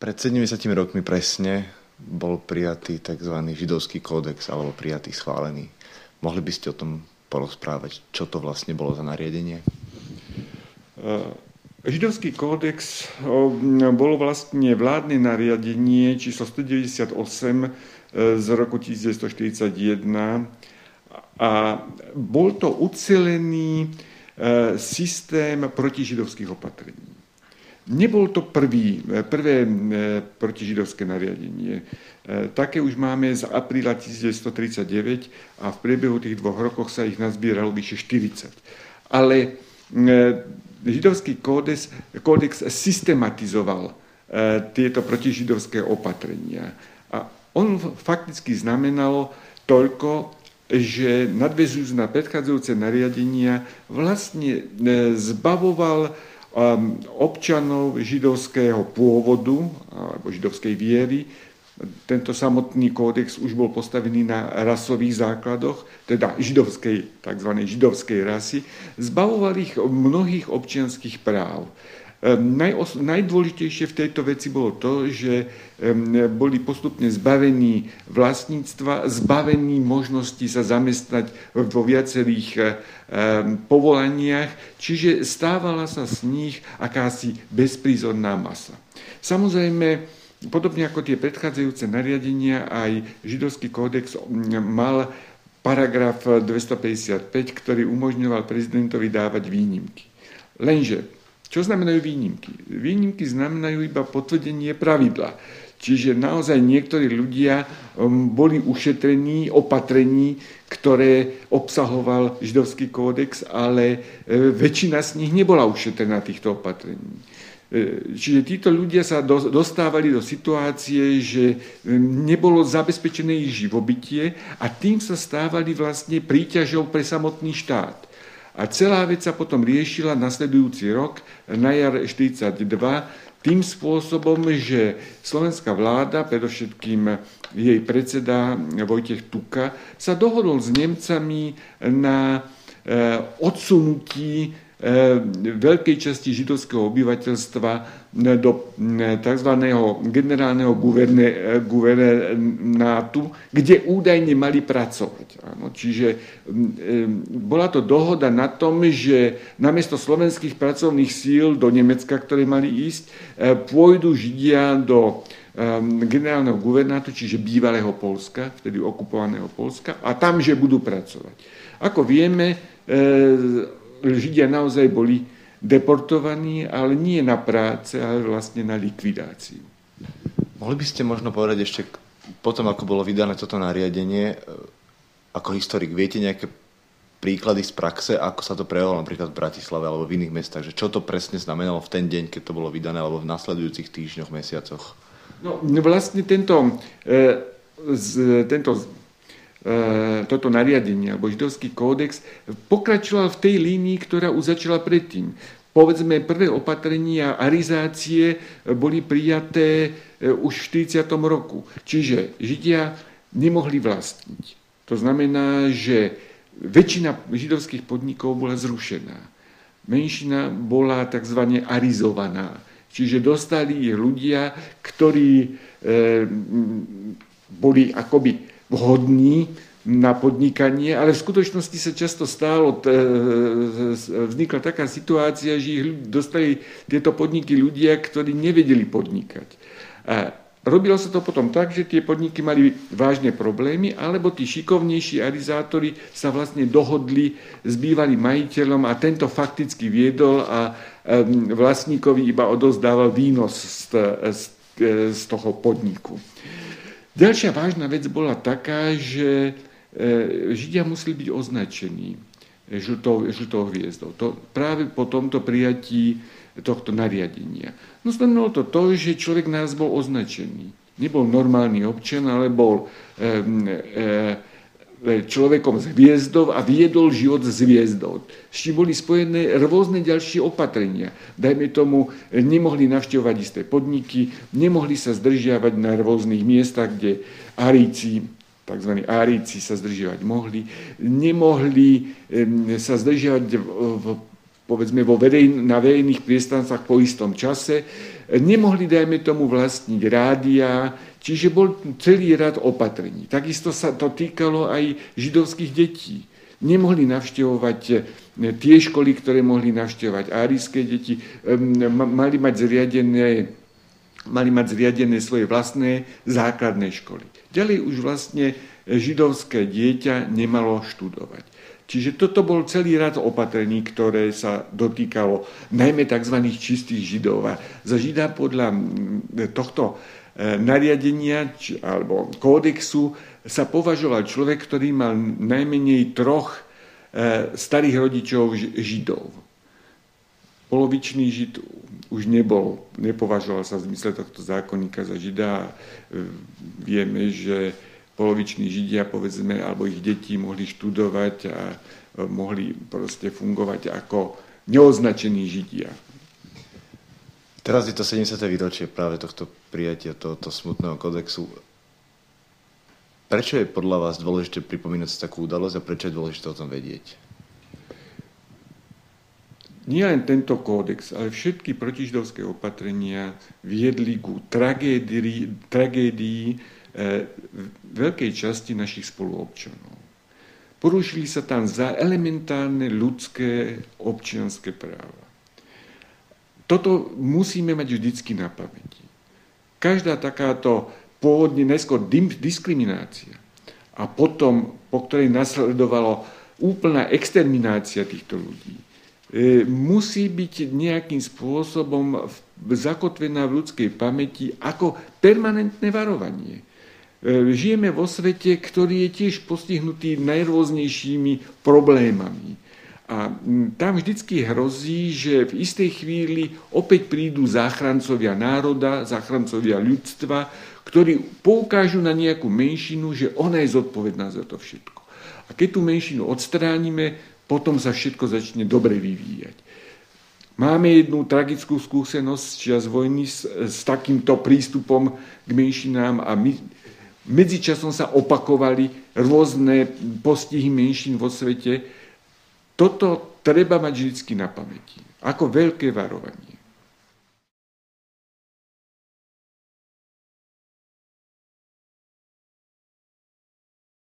Pred 70 rokmi presne bol prijatý tzv. Židovský kódex, alebo prijatý, schválený. Mohli by ste o tom porozprávať, čo to vlastne bolo za nariadenie? Židovský kódex bolo vlastne vládne nariadenie číslo 198 z roku 1941 a bol to ucelený systém protižidovských opatrení. Nebol to prvé protižidovské nariadenie. Také už máme z apríla 1939 a v priebehu tých 2 rokoch sa ich nazbieralo vyše 40. Ale židovský kódex systematizoval tieto protižidovské opatrenia. A on fakticky znamenalo toľko, že nadväzujúc na predchádzajúce nariadenia vlastne zbavoval občanov židovského pôvodu alebo židovskej viery. Tento samotný kódex už bol postavený na rasových základoch, teda tzv. Židovskej rasy, zbavoval ich mnohých občianskych práv. Najdôležitejšie v tejto veci bolo to, že boli postupne zbavení vlastníctva, zbavení možnosti sa zamestnať vo viacerých povolaniach, čiže stávala sa z nich akási bezprízorná masa. Samozrejme, podobne ako tie predchádzajúce nariadenia, aj židovský kódex mal paragraf 255, ktorý umožňoval prezidentovi dávať výnimky. Lenže čo znamenajú výnimky? Výnimky znamenajú iba potvrdenie pravidla. Čiže naozaj niektorí ľudia boli ušetrení opatrení, ktoré obsahoval židovský kódex, ale väčšina z nich nebola ušetrená týchto opatrení. Čiže títo ľudia sa dostávali do situácie, že nebolo zabezpečené ich živobytie a tým sa stávali vlastne príťažou pre samotný štát. A celá vec sa potom riešila nasledujúci rok, na jar 1942, tým spôsobom, že slovenská vláda, predovšetkým jej predseda Vojtech Tuka, sa dohodol s Nemcami na odsunutí veľkej časti židovského obyvateľstva do tzv. Generálneho guvernátu, kde údajne mali pracovať. Čiže bola to dohoda na tom, že namiesto slovenských pracovných síl do Nemecka, ktoré mali ísť, pôjdu Židia do generálneho guvernátu, čiže bývalého Poľska, vtedy okupovaného Poľska, a tam, že budú pracovať. Ako vieme, Židia naozaj boli deportovaní, ale nie na práce, ale vlastne na likvidáciu. Mohli by ste možno povedať ešte, potom ako bolo vydané toto nariadenie, ako historik, viete nejaké príklady z praxe, ako sa to prejavilo napríklad v Bratislave alebo v iných mestách, že čo to presne znamenalo v ten deň, keď to bolo vydané, alebo v nasledujúcich týždňoch, mesiacoch? No vlastne toto nariadenie, alebo židovský kódex, pokračoval v tej línii, ktorá už začala predtým. Povedzme, prvé opatrenia arizácie boli prijaté už v 40. roku. Čiže Židia nemohli vlastniť. To znamená, že väčšina židovských podnikov bola zrušená. Menšina bola tzv. Arizovaná. Čiže dostali ich ľudia, ktorí boli akoby vhodní na podnikanie, ale v skutočnosti sa často vznikla taká situácia, že ich dostali tieto podniky ľudia, ktorí nevedeli podnikať. A robilo sa to potom tak, že tie podniky mali vážne problémy, alebo tí šikovnejší arizátori sa vlastne dohodli s bývalým majiteľom a tento fakticky viedol a vlastníkovi iba odozdával výnos z toho podniku. Ďalšia vážna vec bola taká, že Židia museli byť označení žltou hviezdou. To práve po tomto prijatí tohto nariadenia. No znamenalo to, že človek nás bol označený. Nebol normálny občan, ale bol človekom s hviezdou a viedol život s hviezdou. S čím boli spojené rôzne ďalšie opatrenia. Dajme tomu, nemohli navštevovať isté podniky, nemohli sa zdržiavať na rôznych miestach, kde tzv. Árici sa zdržiavať mohli, nemohli sa zdržiavať povedzme na verejných priestranstvách po istom čase. nemohli, dajme tomu, vlastniť rádia, čiže bol celý rad opatrení. Takisto sa to týkalo aj židovských detí. Nemohli navštevovať tie školy, ktoré mohli navštevovať árijské deti, mali mať zriadené svoje vlastné základné školy. Ďalej už vlastne židovské dieťa nemalo študovať. Čiže toto bol celý rad opatrení, ktoré sa dotýkalo najmä tzv. Čistých židov. A za žida podľa tohto nariadenia alebo kódexu sa považoval človek, ktorý mal najmenej 3 starých rodičov židov. Polovičný žid už nepovažoval sa v zmysle tohto zákonníka za žida. Vieme, že poloviční židia, povedzme, alebo ich deti mohli študovať a mohli proste fungovať ako neoznačení židia. Teraz je to 70. výročie práve tohto prijatia, tohto smutného kodexu. Prečo je podľa vás dôležité pripomínať si takú udalosť a prečo je dôležité o tom vedieť? Nie len tento kódex, ale všetky protižidovské opatrenia viedli ku tragédii veľkej časti našich spoluobčanov. Porušili sa tam za elementárne ľudské občianske práva. Toto musíme mať vždycky na pamäti. Každá takáto pôvodne najskôr diskriminácia a potom, po ktorej nasledovalo úplná exterminácia týchto ľudí, musí byť nejakým spôsobom zakotvená v ľudskej pamäti ako permanentné varovanie. Žijeme vo svete, ktorý je tiež postihnutý najrôznejšími problémami. A tam vždycky hrozí, že v istej chvíli opäť prídu záchrancovia národa, záchrancovia ľudstva, ktorí poukážu na nejakú menšinu, že ona je zodpovedná za to všetko. A keď tú menšinu odstránime, potom sa všetko začne dobre vyvíjať. Máme jednu tragickú skúsenosť z čias vojny s takýmto prístupom k menšinám a medzičasom sa opakovali rôzne postihy menšín vo svete. Toto treba mať vždy na pamäti, ako veľké varovanie.